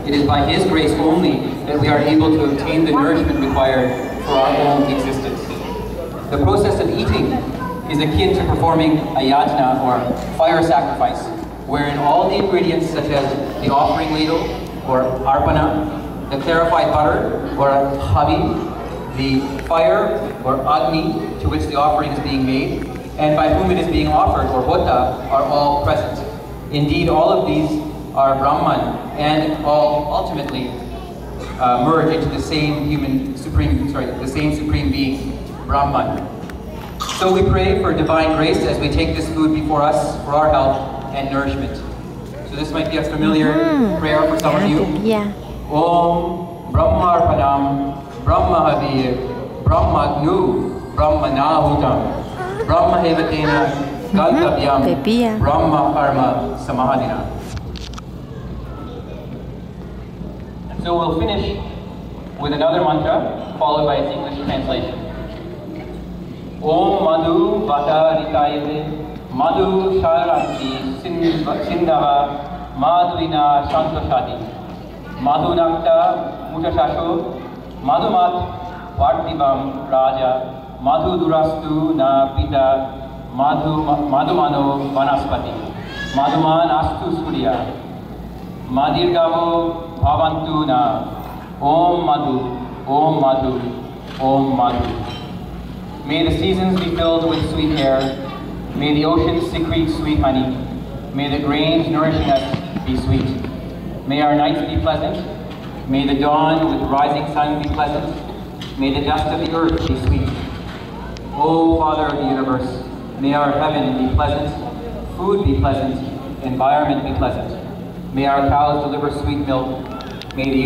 It is by His grace only that we are able to obtain the nourishment required for our own existence. The process of eating is akin to performing a yajna, or fire sacrifice, wherein all the ingredients such as the offering ladle, or arpana, the clarified butter, or havi, the fire, or agni, to which the offering is being made, and by whom it is being offered, or hota, are all present. Indeed, all of these are Brahman, and all ultimately merge into the same supreme being, Brahman. So we pray for divine grace as we take this food before us for our health and nourishment. So this might be a familiar prayer for some of you. Yeah. Om Brahmarpanam Brahmahavir Brahmagnu Brahmanahutam Brahmahevatena Gantavyam Brahma Karma Samahadina. So we'll finish with another mantra followed by its English translation. Om Madhu Vata Ritayate Madhu Sharanti Sindhava Madhurina Shantoshati Madhu Nakta Mutashasho Madhumat Vartivam Raja Madhu Durastu Na Pita Madhumano Vanaspati Madhuman Astu Surya Madirgavo Bhavantu Na Om Madhu Om Madhu Om Madhu. May the seasons be filled with sweet air. May the oceans secrete sweet honey. May the grains nourishing us be sweet. May our nights be pleasant. May the dawn with the rising sun be pleasant. May the dust of the earth be sweet. O Father of the universe, may our heaven be pleasant, food be pleasant, environment be pleasant. May our cows deliver sweet milk. May the